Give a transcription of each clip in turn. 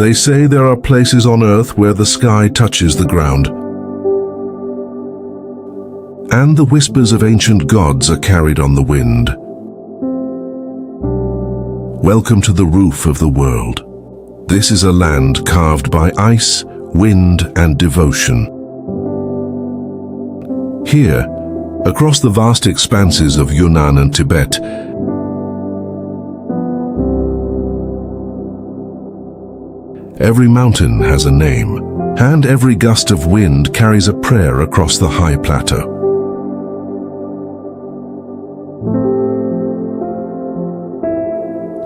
They say there are places on Earth where the sky touches the ground, and the whispers of ancient gods are carried on the wind. Welcome to the roof of the world. This is a land carved by ice, wind, and devotion. Here, across the vast expanses of Yunnan and Tibet, every mountain has a name, and every gust of wind carries a prayer across the high plateau.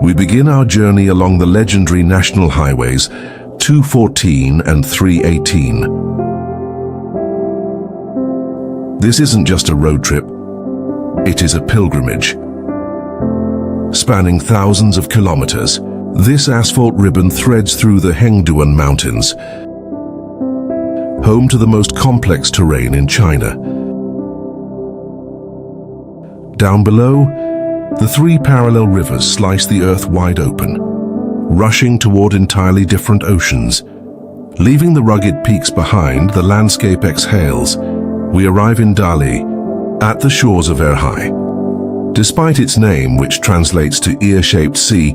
We begin our journey along the legendary national highways 214 and 318. This isn't just a road trip, it is a pilgrimage. Spanning thousands of kilometers, this asphalt ribbon threads through the Hengduan Mountains, home to the most complex terrain in China. Down below, the three parallel rivers slice the earth wide open, rushing toward entirely different oceans. Leaving the rugged peaks behind, the landscape exhales. We arrive in Dali, at the shores of Erhai. Despite its name, which translates to ear-shaped sea,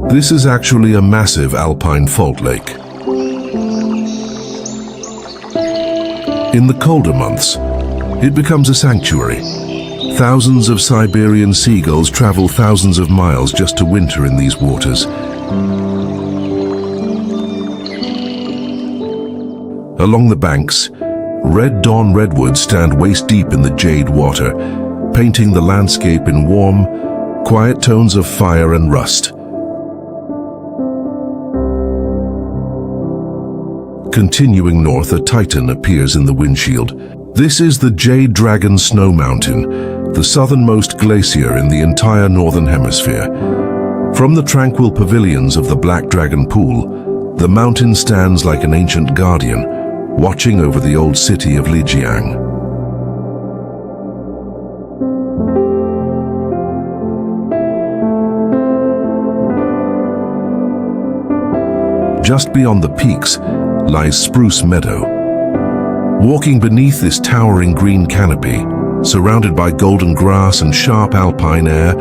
this is actually a massive alpine fault lake. In the colder months, it becomes a sanctuary. Thousands of Siberian seagulls travel thousands of miles just to winter in these waters. Along the banks, red dawn redwoods stand waist-deep in the jade water, painting the landscape in warm, quiet tones of fire and rust. Continuing north, a titan appears in the windshield. This is the Jade Dragon Snow Mountain, the southernmost glacier in the entire northern hemisphere. From the tranquil pavilions of the Black Dragon Pool, the mountain stands like an ancient guardian, watching over the old city of Lijiang. Just beyond the peaks lies Spruce Meadow. Walking beneath this towering green canopy, surrounded by golden grass and sharp alpine air,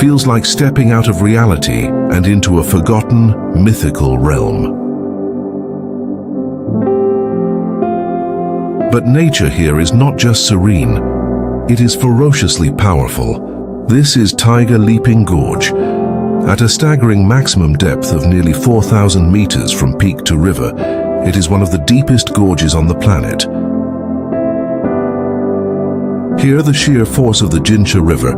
feels like stepping out of reality and into a forgotten, mythical realm. But nature here is not just serene, it is ferociously powerful. This is Tiger Leaping Gorge. At a staggering maximum depth of nearly 4,000 meters from peak to river, it is one of the deepest gorges on the planet. Here, the sheer force of the Jinsha River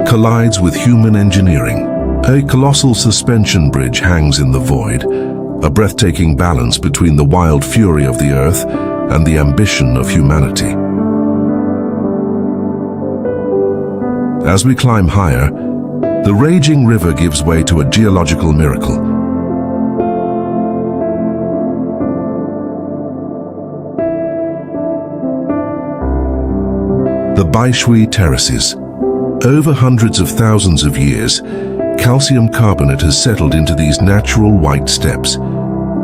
collides with human engineering. A colossal suspension bridge hangs in the void, a breathtaking balance between the wild fury of the earth and the ambition of humanity. As we climb higher, the raging river gives way to a geological miracle. The Baishui Terraces. Over hundreds of thousands of years, calcium carbonate has settled into these natural white steps,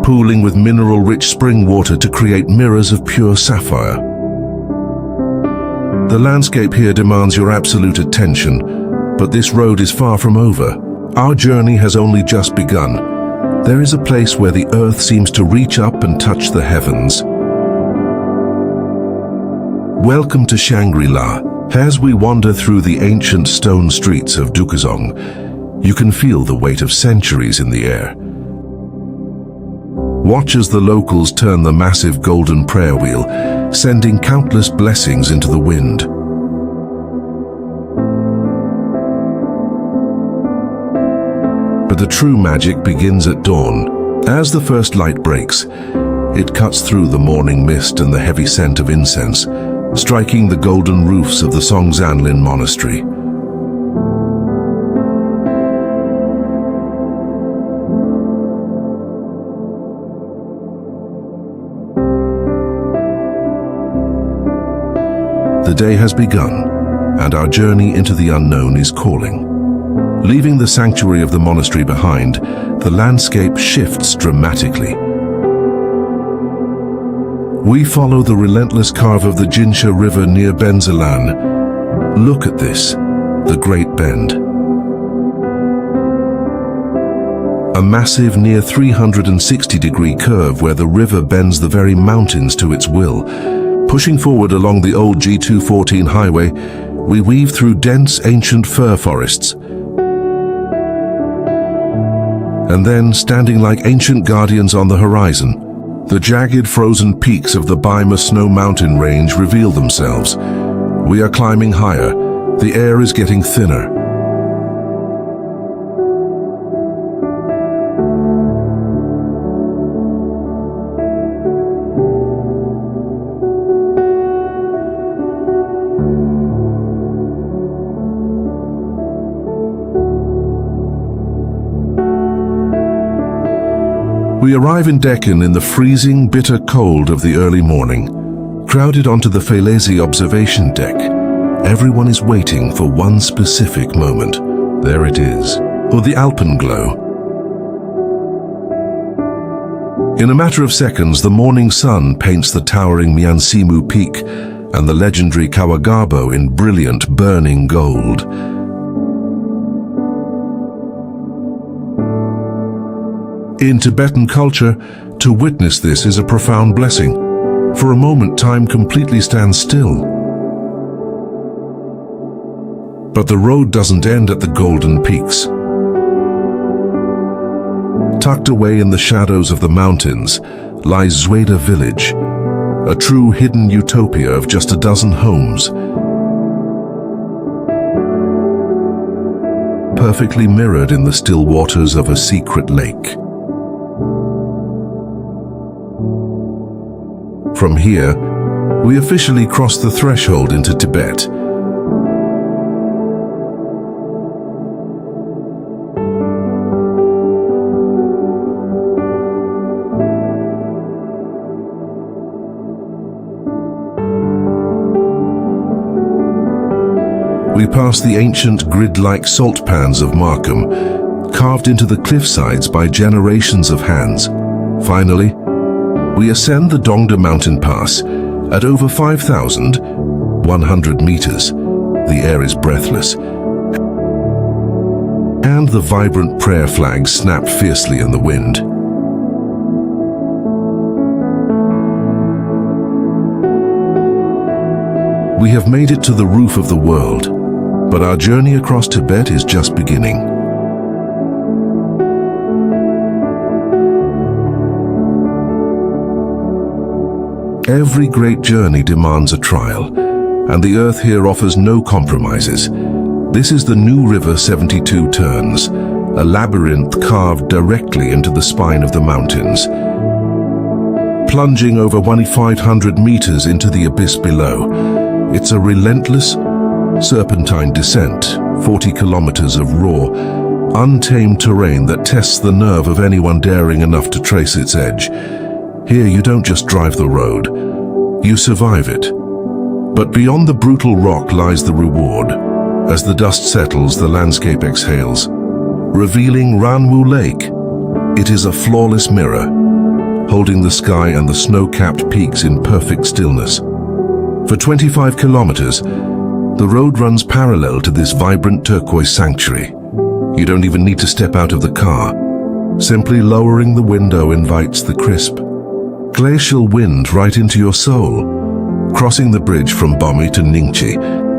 pooling with mineral-rich spring water to create mirrors of pure sapphire. The landscape here demands your absolute attention, but this road is far from over. Our journey has only just begun. There is a place where the earth seems to reach up and touch the heavens. Welcome to Shangri-La. As we wander through the ancient stone streets of Dukazong, you can feel the weight of centuries in the air. Watch as the locals turn the massive golden prayer wheel, sending countless blessings into the wind. But the true magic begins at dawn. As the first light breaks, it cuts through the morning mist and the heavy scent of incense, striking the golden roofs of the Songzanlin Monastery. The day has begun, and our journey into the unknown is calling. Leaving the sanctuary of the monastery behind, the landscape shifts dramatically. We follow the relentless curve of the Jinsha River near Benzelan. Look at this, the Great Bend. A massive near 360-degree curve where the river bends the very mountains to its will. Pushing forward along the old G214 highway, we weave through dense ancient fir forests. And then, standing like ancient guardians on the horizon, the jagged frozen peaks of the Baima Snow Mountain Range reveal themselves. We are climbing higher. The air is getting thinner. We arrive in Deccan in the freezing, bitter cold of the early morning. Crowded onto the Felezi observation deck, everyone is waiting for one specific moment. There it is, or the alpenglow. In a matter of seconds, the morning sun paints the towering Miansimu Peak and the legendary Kawagabo in brilliant, burning gold. In Tibetan culture, to witness this is a profound blessing. For a moment, time completely stands still. But the road doesn't end at the golden peaks. Tucked away in the shadows of the mountains lies Zweda village, a true hidden utopia of just a dozen homes, perfectly mirrored in the still waters of a secret lake. From here, we officially cross the threshold into Tibet. We pass the ancient grid-like salt pans of Markham, carved into the cliffsides by generations of hands. Finally, we ascend the Dongda mountain pass at over 5,100 meters. The air is breathless, and the vibrant prayer flags snap fiercely in the wind. We have made it to the roof of the world, but our journey across Tibet is just beginning. Every great journey demands a trial, and the earth here offers no compromises. This is the new river 72 turns, a labyrinth carved directly into the spine of the mountains. Plunging over 2,500 meters into the abyss below, it's a relentless, serpentine descent, 40 kilometers of raw, untamed terrain that tests the nerve of anyone daring enough to trace its edge. Here you don't just drive the road, you survive it. But beyond the brutal rock lies the reward. As the dust settles, the landscape exhales, revealing Ranwu Lake. It is a flawless mirror, holding the sky and the snow-capped peaks in perfect stillness. For 25 kilometers, the road runs parallel to this vibrant turquoise sanctuary. You don't even need to step out of the car. Simply lowering the window invites the crisp, glacial wind right into your soul. Crossing the bridge from Bomi to Ningchi,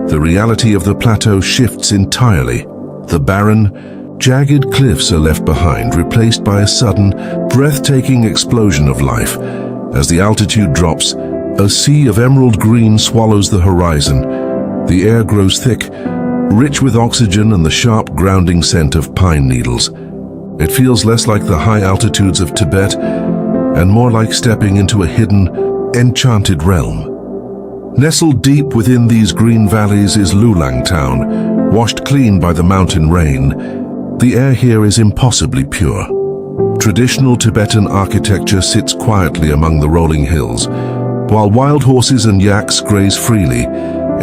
the reality of the plateau shifts entirely. The barren, jagged cliffs are left behind, replaced by a sudden, breathtaking explosion of life. As the altitude drops, a sea of emerald green swallows the horizon. The air grows thick, rich with oxygen and the sharp grounding scent of pine needles. It feels less like the high altitudes of Tibet and more like stepping into a hidden, enchanted realm. Nestled deep within these green valleys is Lulang town, washed clean by the mountain rain. The air here is impossibly pure. Traditional Tibetan architecture sits quietly among the rolling hills, while wild horses and yaks graze freely,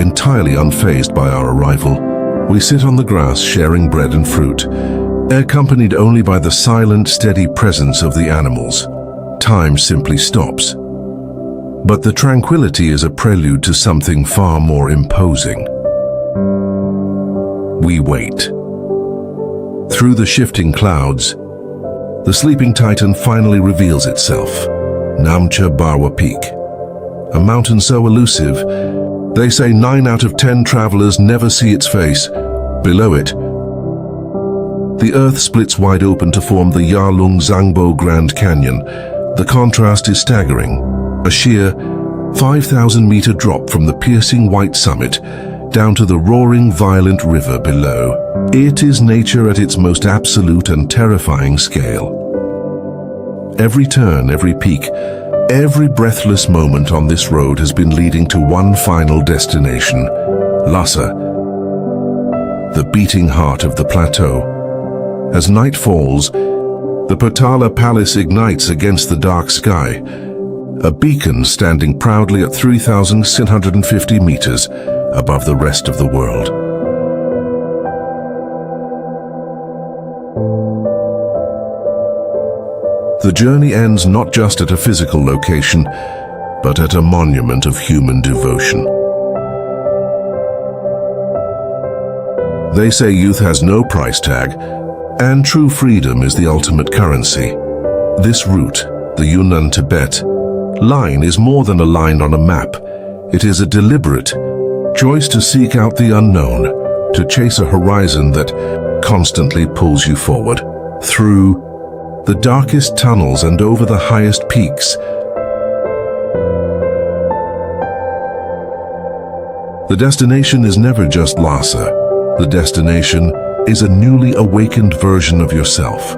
entirely unfazed by our arrival. We sit on the grass sharing bread and fruit, accompanied only by the silent, steady presence of the animals. Time simply stops. But the tranquility is a prelude to something far more imposing. We wait. Through the shifting clouds, the sleeping titan finally reveals itself. Namcha Barwa Peak. A mountain so elusive, they say 9 out of 10 travelers never see its face. Below it, the earth splits wide open to form the Yarlung Zangbo Grand Canyon. The contrast is staggering. A sheer 5,000-meter drop from the piercing white summit down to the roaring, violent river below. It is nature at its most absolute and terrifying scale. Every turn, every peak, every breathless moment on this road has been leading to one final destination, Lhasa, the beating heart of the plateau. As night falls, the Potala Palace ignites against the dark sky, a beacon standing proudly at 3,650 meters above the rest of the world. The journey ends not just at a physical location, but at a monument of human devotion. They say youth has no price tag, and true freedom is the ultimate currency. This route, the Yunnan-Tibet line, is more than a line on a map. It is a deliberate choice to seek out the unknown, to chase a horizon that constantly pulls you forward. Through the darkest tunnels and over the highest peaks, the destination is never just Lhasa. The destination is a newly awakened version of yourself.